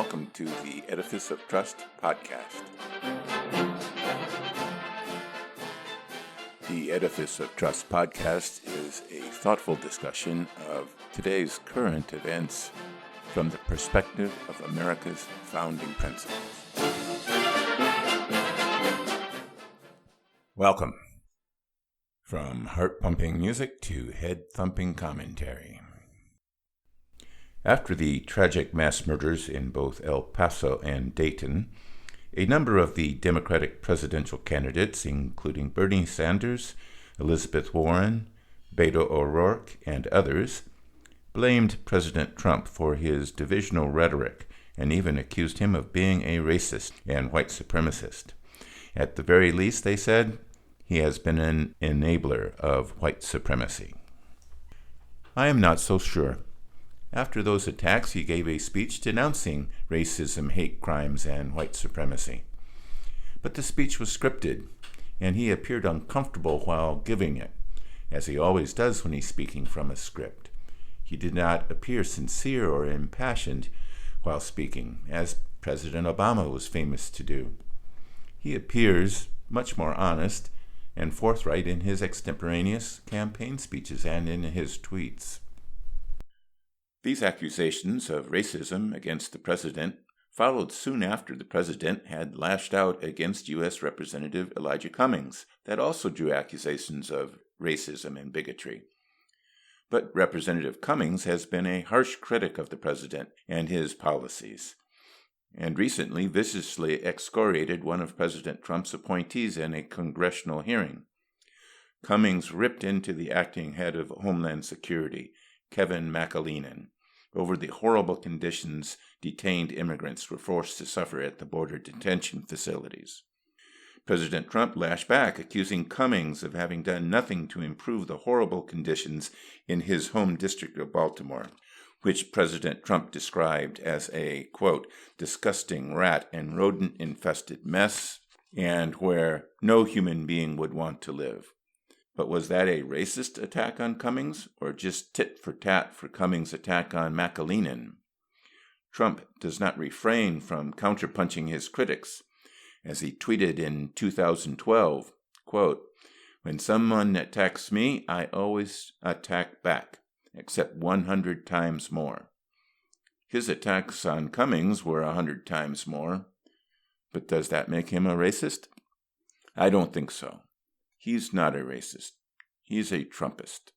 welcome to the Edifice of Trust podcast. The Edifice of Trust podcast is a thoughtful discussion of today's current events from the perspective of America's founding principles. Welcome. From heart-pumping music to head-thumping commentary. After the tragic mass murders in both El Paso and Dayton, a number of the Democratic presidential candidates, including Bernie Sanders, Elizabeth Warren, Beto O'Rourke, and others, blamed President Trump for his divisional rhetoric and even accused him of being a racist and white supremacist. At the very least, they said, he has been an enabler of white supremacy. I am not so sure. After those attacks, he gave a speech denouncing racism, hate crimes, and white supremacy. But the speech was scripted, and he appeared uncomfortable while giving it, as he always does when he's speaking from a script. He did not appear sincere or impassioned while speaking, as President Obama was famous to do. He appears much more honest and forthright in his extemporaneous campaign speeches and in his tweets. These accusations of racism against the president followed soon after the president had lashed out against U.S. Representative Elijah Cummings, that also drew accusations of racism and bigotry. But Representative Cummings has been a harsh critic of the president and his policies, and recently viciously excoriated one of President Trump's appointees in a congressional hearing. Cummings ripped into the acting head of Homeland Security, Kevin McAleenan, over the horrible conditions detained immigrants were forced to suffer at the border detention facilities. President Trump lashed back, accusing Cummings of having done nothing to improve the horrible conditions in his home district of Baltimore, which President Trump described as a, quote, disgusting rat and rodent-infested mess, and where no human being would want to live. But was that a racist attack on Cummings, or just tit for tat for Cummings' attack on McAleenan? Trump does not refrain from counterpunching his critics, as he tweeted in 2012, quote, when someone attacks me, I always attack back, except 100 times more. His attacks on Cummings were 100 times more. But does that make him a racist? I don't think so. He's not a racist. He's a Trumpist.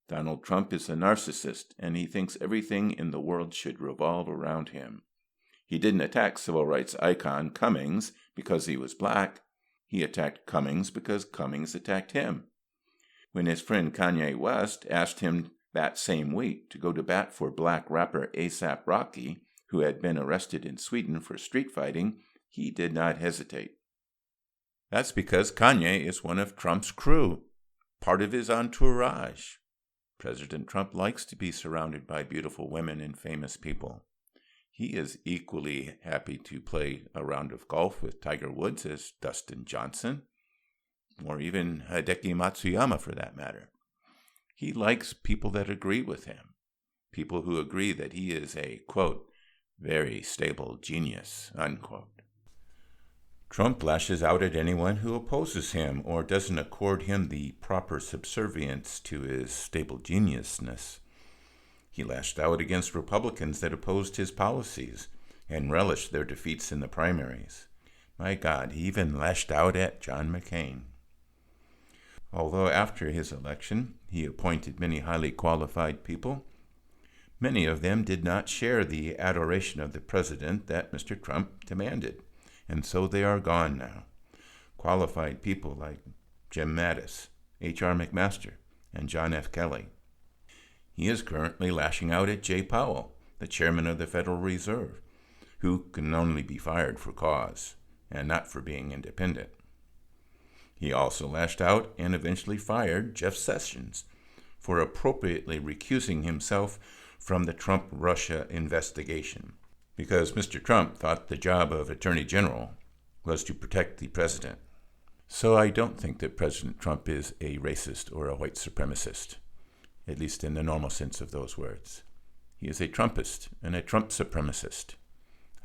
Donald Trump is a narcissist, and he thinks everything in the world should revolve around him. He didn't attack civil rights icon Cummings because he was black. He attacked Cummings because Cummings attacked him. When his friend Kanye West asked him that same week to go to bat for black rapper A$AP Rocky, who had been arrested in Sweden for street fighting, he did not hesitate. That's because Kanye is one of Trump's crew, part of his entourage. President Trump likes to be surrounded by beautiful women and famous people. He is equally happy to play a round of golf with Tiger Woods as Dustin Johnson, or even Hideki Matsuyama for that matter. He likes people that agree with him, people who agree that he is a, quote, very stable genius, unquote. Trump lashes out at anyone who opposes him or doesn't accord him the proper subservience to his stable geniusness. He lashed out against Republicans that opposed his policies and relished their defeats in the primaries. My God, he even lashed out at John McCain. Although after his election, he appointed many highly qualified people, many of them did not share the adoration of the president that Mr. Trump demanded. And so they are gone now. Qualified people like Jim Mattis, H.R. McMaster, and John F. Kelly. He is currently lashing out at Jay Powell, the chairman of the Federal Reserve, who can only be fired for cause and not for being independent. He also lashed out and eventually fired Jeff Sessions for appropriately recusing himself from the Trump-Russia investigation, because Mr. Trump thought the job of Attorney General was to protect the president. So I don't think that President Trump is a racist or a white supremacist, at least in the normal sense of those words. He is a Trumpist and a Trump supremacist.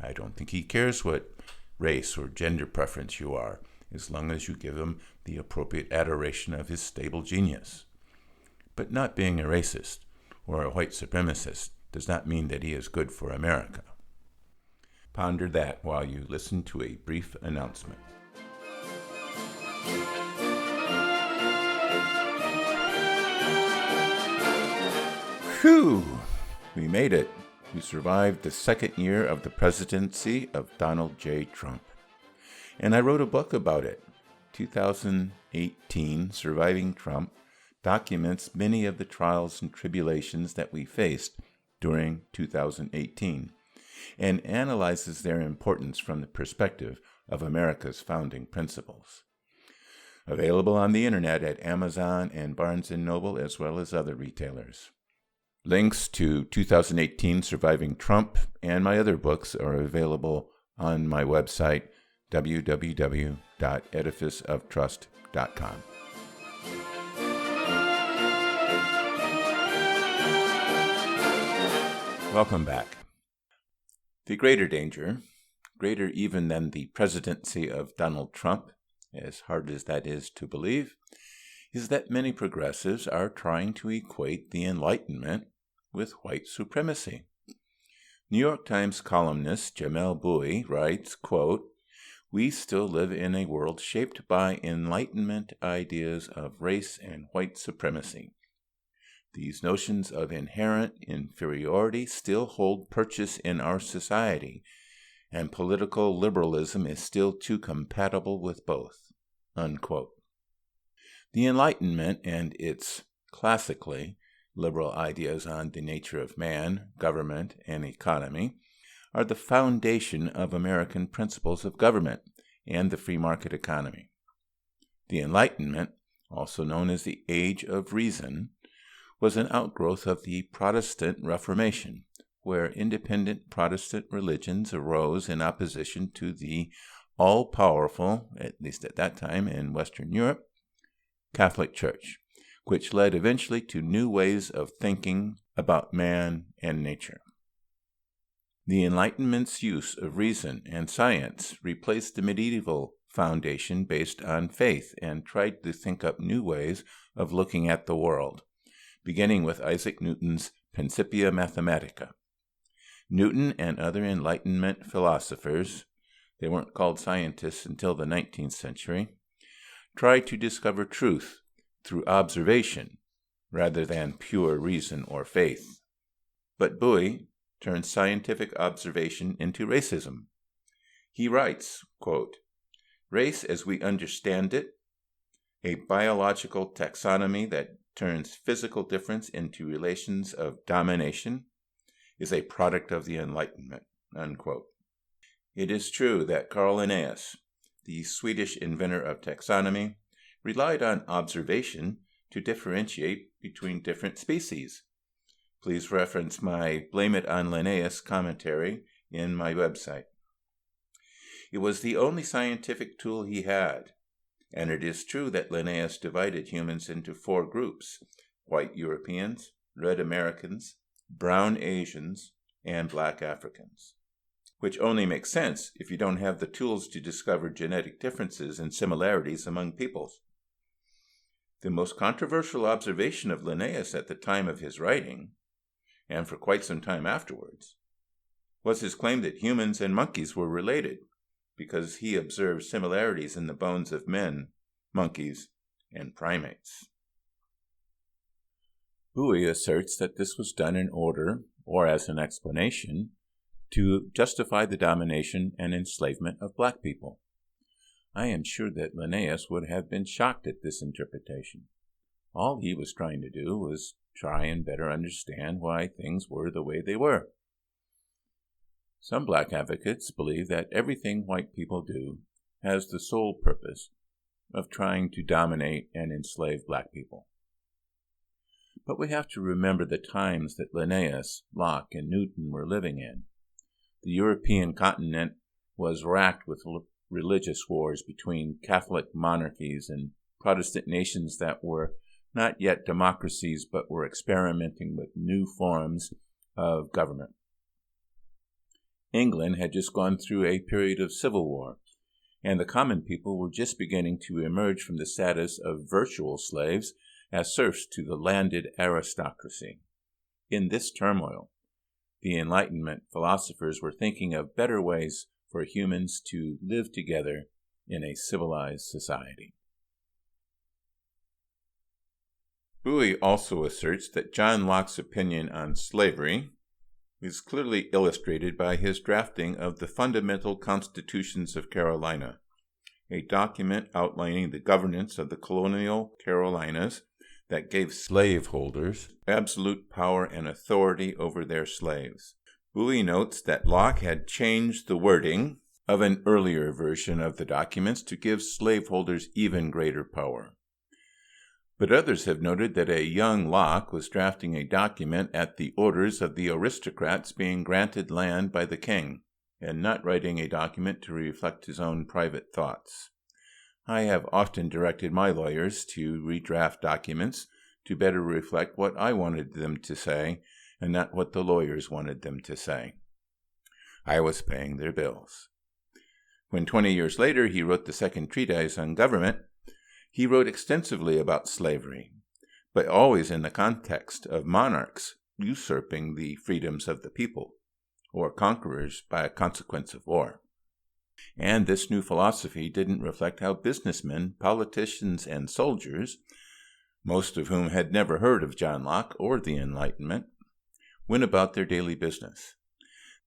I don't think he cares what race or gender preference you are, as long as you give him the appropriate adoration of his stable genius. But not being a racist or a white supremacist does not mean that he is good for America. Ponder that while you listen to a brief announcement. Whew! We made it. We survived the second year of the presidency of Donald J. Trump. And I wrote a book about it. 2018, Surviving Trump, documents many of the trials and tribulations that we faced during 2018 and analyzes their importance from the perspective of America's founding principles. Available on the internet at Amazon and Barnes & Noble, as well as other retailers. Links to 2018 Surviving Trump and my other books are available on my website, www.edificeoftrust.com. Welcome back. The greater danger, greater even than the presidency of Donald Trump, as hard as that is to believe, is that many progressives are trying to equate the Enlightenment with white supremacy. New York Times columnist Jamel Bouie writes, quote, "We still live in a world shaped by Enlightenment ideas of race and white supremacy. These notions of inherent inferiority still hold purchase in our society, and political liberalism is still too compatible with both." Unquote. The Enlightenment and its classically liberal ideas on the nature of man, government, and economy are the foundation of American principles of government and the free market economy. The Enlightenment, also known as the Age of Reason, was an outgrowth of the Protestant Reformation, where independent Protestant religions arose in opposition to the all-powerful, at least at that time in Western Europe, Catholic Church, which led eventually to new ways of thinking about man and nature. The Enlightenment's use of reason and science replaced the medieval foundation based on faith and tried to think up new ways of looking at the world, beginning with Isaac Newton's Principia Mathematica. Newton and other Enlightenment philosophers, they weren't called scientists until the 19th century, tried to discover truth through observation rather than pure reason or faith. But Bouie turns scientific observation into racism. He writes, quote, "Race as we understand it, a biological taxonomy that turns physical difference into relations of domination, is a product of the Enlightenment." Unquote. It is true that Carl Linnaeus, the Swedish inventor of taxonomy, relied on observation to differentiate between different species. Please reference my Blame It on Linnaeus commentary in my website. It was the only scientific tool he had, and it is true that Linnaeus divided humans into 4 groups: white Europeans, red Americans, brown Asians, and black Africans, which only makes sense if you don't have the tools to discover genetic differences and similarities among peoples. The most controversial observation of Linnaeus at the time of his writing, and for quite some time afterwards, was his claim that humans and monkeys were related, because he observed similarities in the bones of men, monkeys, and primates. Bouie asserts that this was done in order, or as an explanation, to justify the domination and enslavement of black people. I am sure that Linnaeus would have been shocked at this interpretation. All he was trying to do was try and better understand why things were the way they were. Some black advocates believe that everything white people do has the sole purpose of trying to dominate and enslave black people. But we have to remember the times that Linnaeus, Locke, and Newton were living in. The European continent was racked with religious wars between Catholic monarchies and Protestant nations that were not yet democracies but were experimenting with new forms of government. England had just gone through a period of civil war, and the common people were just beginning to emerge from the status of virtual slaves as serfs to the landed aristocracy. In this turmoil, the Enlightenment philosophers were thinking of better ways for humans to live together in a civilized society. Bolles also asserts that John Locke's opinion on slavery is clearly illustrated by his drafting of the Fundamental Constitutions of Carolina, a document outlining the governance of the colonial Carolinas that gave slaveholders absolute power and authority over their slaves. Bolles notes that Locke had changed the wording of an earlier version of the documents to give slaveholders even greater power. But others have noted that a young Locke was drafting a document at the orders of the aristocrats being granted land by the king, and not writing a document to reflect his own private thoughts. I have often directed my lawyers to redraft documents to better reflect what I wanted them to say, and not what the lawyers wanted them to say. I was paying their bills. When 20 years later he wrote the second treatise on government, he wrote extensively about slavery, but always in the context of monarchs usurping the freedoms of the people, or conquerors by a consequence of war. And this new philosophy didn't reflect how businessmen, politicians, and soldiers, most of whom had never heard of John Locke or the Enlightenment, went about their daily business.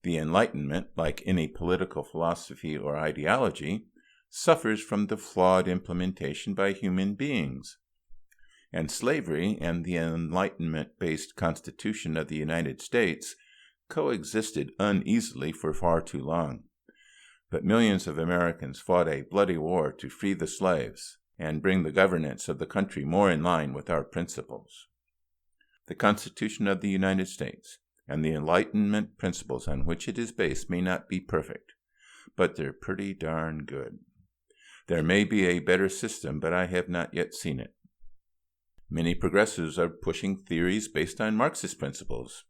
The Enlightenment, like any political philosophy or ideology, suffers from the flawed implementation by human beings. And slavery and the Enlightenment-based Constitution of the United States coexisted uneasily for far too long. But millions of Americans fought a bloody war to free the slaves and bring the governance of the country more in line with our principles. The Constitution of the United States and the Enlightenment principles on which it is based may not be perfect, but they're pretty darn good. There may be a better system, but I have not yet seen it. Many progressives are pushing theories based on Marxist principles,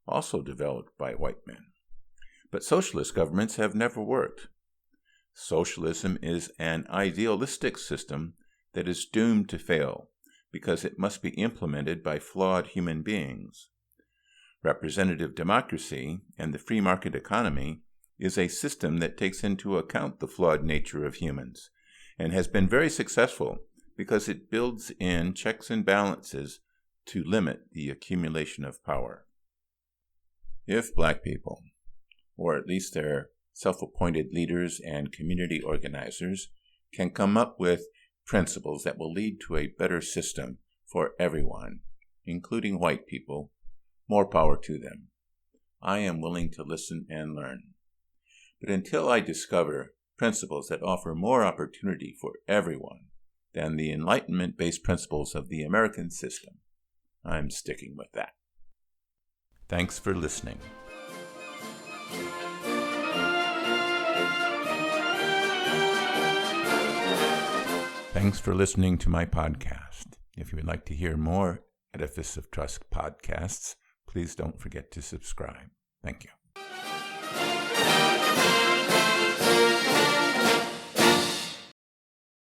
also developed by white men. But socialist governments have never worked. Socialism is an idealistic system that is doomed to fail because it must be implemented by flawed human beings. Representative democracy and the free market economy is a system that takes into account the flawed nature of humans and has been very successful because it builds in checks and balances to limit the accumulation of power. If black people, or at least their self-appointed leaders and community organizers, can come up with principles that will lead to a better system for everyone, including white people, more power to them. I am willing to listen and learn. But until I discover principles that offer more opportunity for everyone than the Enlightenment-based principles of the American system, I'm sticking with that. Thanks for listening. Thanks for listening to my podcast. If you would like to hear more Edifice of Trust podcasts, please don't forget to subscribe. Thank you.